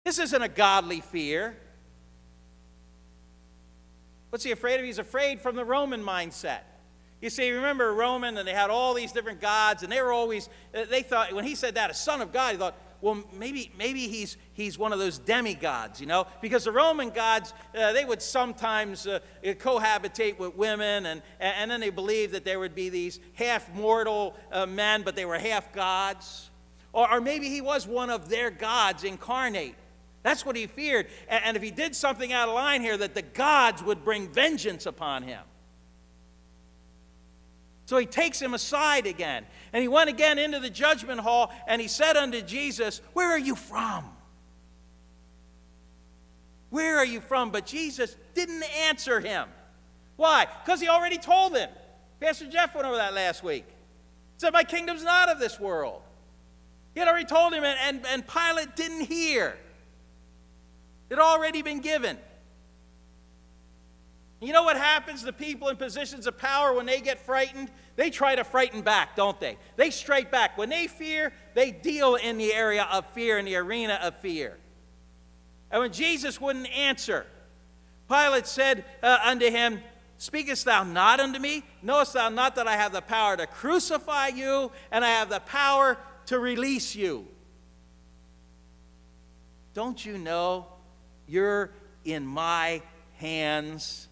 This isn't a godly fear. What's he afraid of? He's afraid from the Roman mindset. You see, remember Roman, and they had all these different gods, and they were always, they thought, when he said that, a son of God, he thought, well, maybe he's one of those demigods, because the Roman gods, they would sometimes cohabitate with women, and then they believed that there would be these half-mortal men, but they were half gods. Or maybe he was one of their gods incarnate. That's what he feared. And if he did something out of line here, that the gods would bring vengeance upon him. So he takes him aside again. And he went again into the judgment hall, and he said unto Jesus, "Where are you from?" Where are you from? But Jesus didn't answer him. Why? Because he already told him. Pastor Jeff went over that last week. He said, "My kingdom's not of this world." He had already told him, and Pilate didn't hear. It had already been given. You know what happens to people in positions of power when they get frightened? They try to frighten back, don't they? They strike back. When they fear, they deal in the area of fear, in the arena of fear. And when Jesus wouldn't answer, Pilate said unto him, "Speakest thou not unto me? Knowest thou not that I have the power to crucify you, and I have the power to release you? Don't you know you're in my hands?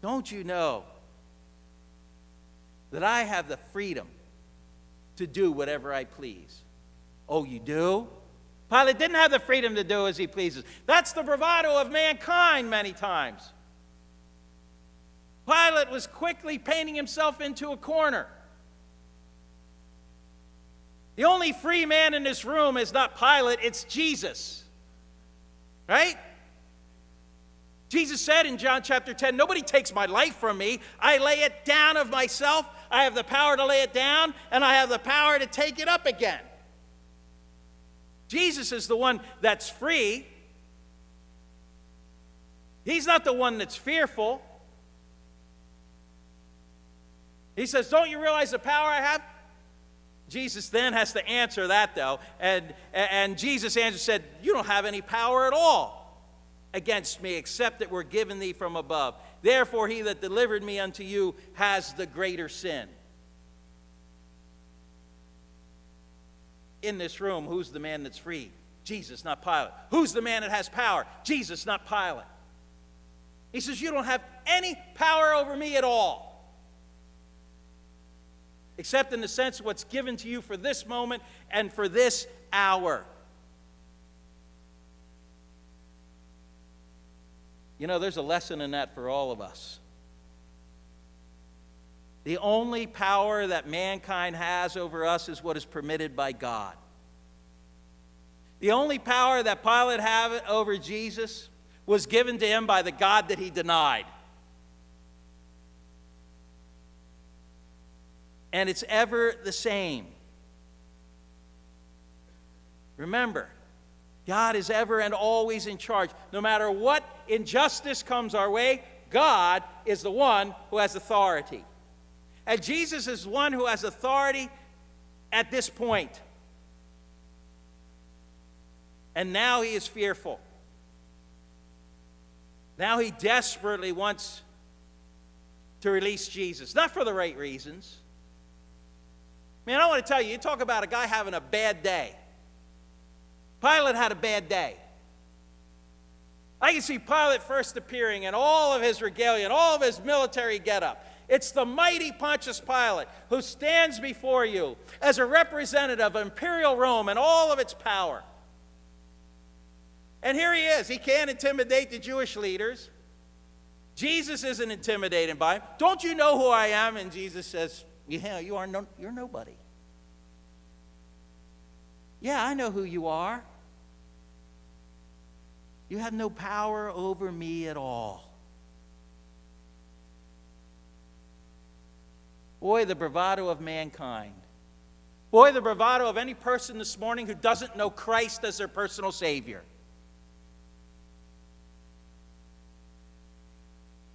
Don't you know that I have the freedom to do whatever I please?" Oh, you do? Pilate didn't have the freedom to do as he pleases. That's the bravado of mankind many times. Pilate was quickly painting himself into a corner. The only free man in this room is not Pilate, it's Jesus. Right? Jesus said in John chapter 10, "Nobody takes my life from me. I lay it down of myself. I have the power to lay it down, and I have the power to take it up again." Jesus is the one that's free. He's not the one that's fearful. He says, "Don't you realize the power I have?" Jesus then has to answer that, though. And Jesus answered, said, "You don't have any power at all against me, except that we're given thee from above. Therefore he that delivered me unto you has the greater sin." In this room, who's the man that's free? Jesus, not Pilate. Who's the man that has power? Jesus, not Pilate. He says, "You don't have any power over me at all, except in the sense of what's given to you for this moment and for this hour." There's a lesson in that for all of us. The only power that mankind has over us is what is permitted by God. The only power that Pilate had over Jesus was given to him by the God that he denied. And it's ever the same. Remember, God is ever and always in charge. No matter what injustice comes our way, God is the one who has authority. And Jesus is one who has authority at this point. And now he is fearful. Now he desperately wants to release Jesus. Not for the right reasons. Man, I want to tell you, you talk about a guy having a bad day. Pilate had a bad day. I can see Pilate first appearing in all of his regalia, and all of his military getup. It's the mighty Pontius Pilate who stands before you as a representative of imperial Rome and all of its power. And here he is. He can't intimidate the Jewish leaders. Jesus isn't intimidated by him. "Don't you know who I am?" And Jesus says, "Yeah, you're nobody." "Yeah, I know who you are. You have no power over me at all." Boy, the bravado of mankind. Boy, the bravado of any person this morning who doesn't know Christ as their personal Savior.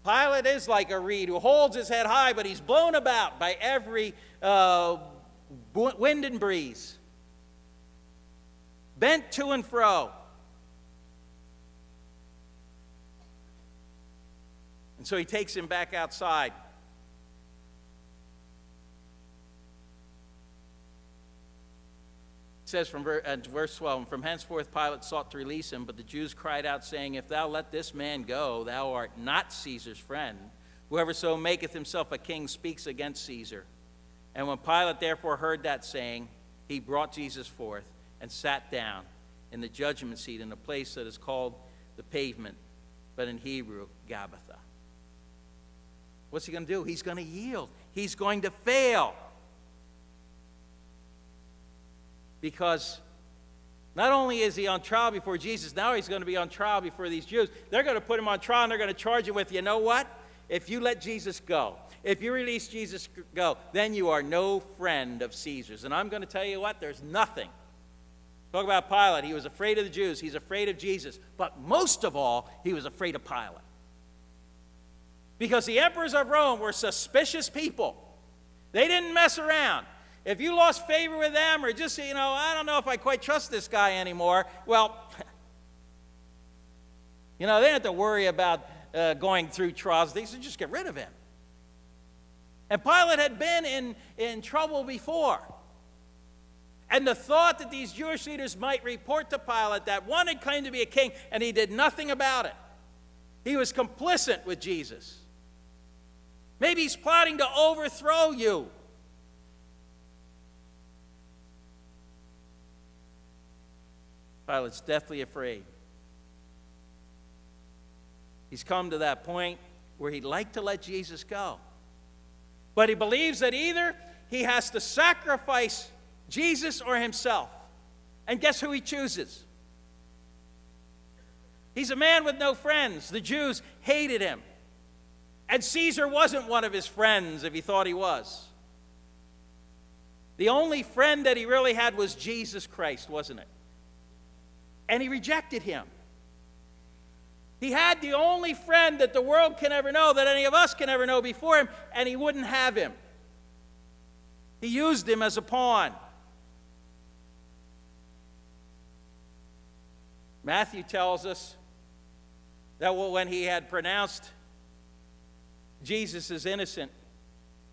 Pilate is like a reed who holds his head high, but he's blown about by every wind and breeze. bent to and fro. And so he takes him back outside. It says from verse 12, "And from henceforth Pilate sought to release him, but the Jews cried out, saying, If thou let this man go, thou art not Caesar's friend. Whoever so maketh himself a king speaks against Caesar. And when Pilate therefore heard that saying, he brought Jesus forth and sat down in the judgment seat in a place that is called the Pavement, but in Hebrew, Gabbatha." What's he going to do? He's going to yield. He's going to fail. Because not only is he on trial before Jesus, now he's going to be on trial before these Jews. They're going to put him on trial, and they're going to charge him with, you know what? If you let Jesus go, if you release Jesus go, then you are no friend of Caesar's. And I'm going to tell you what, there's nothing. Talk about Pilate. He was afraid of the Jews. He's afraid of Jesus. But most of all, he was afraid of Pilate. Because the emperors of Rome were suspicious people. They didn't mess around. If you lost favor with them, or just, I don't know if I quite trust this guy anymore, well, they didn't have to worry about going through trials. They said, just get rid of him. And Pilate had been in trouble before. And the thought that these Jewish leaders might report to Pilate that one had claimed to be a king, and he did nothing about it. He was complicit with Jesus. Maybe he's plotting to overthrow you. Pilate's deathly afraid. He's come to that point where he'd like to let Jesus go. But he believes that either he has to sacrifice Jesus or himself. And guess who he chooses? He's a man with no friends. The Jews hated him. And Caesar wasn't one of his friends if he thought he was. The only friend that he really had was Jesus Christ, wasn't it? And he rejected him. He had the only friend that the world can ever know, that any of us can ever know before him, and he wouldn't have him. He used him as a pawn. Matthew tells us that when he had pronounced Jesus as innocent,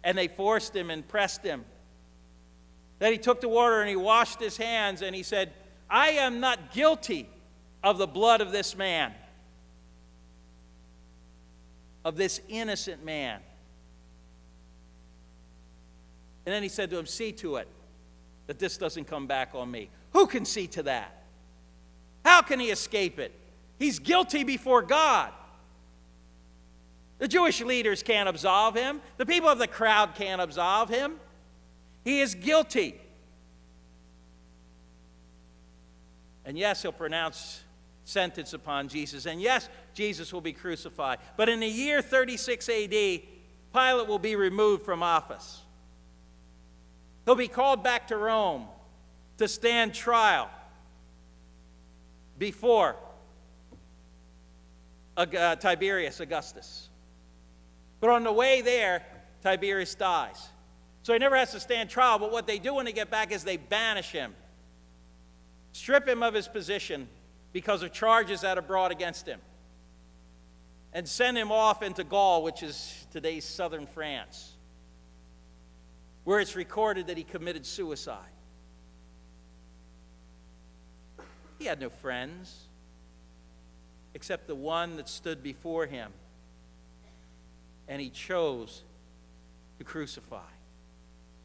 and they forced him and pressed him, that he took the water and he washed his hands, and he said, I am not guilty of the blood of this man, of this innocent man. And then he said to him, see to it that this doesn't come back on me. Who can see to that? How can he escape it? He's guilty before God. The Jewish leaders can't absolve him. The people of the crowd can't absolve him. He is guilty. And yes, he'll pronounce sentence upon Jesus. And yes, Jesus will be crucified. But in the year 36 AD, Pilate will be removed from office. He'll be called back to Rome to stand trial before Tiberius Augustus. But on the way there, Tiberius dies. So he never has to stand trial. But what they do when they get back is they banish him. Strip him of his position because of charges that are brought against him, and send him off into Gaul, which is today's southern France, where it's recorded that he committed suicide. He had no friends except the one that stood before him, and he chose to crucify.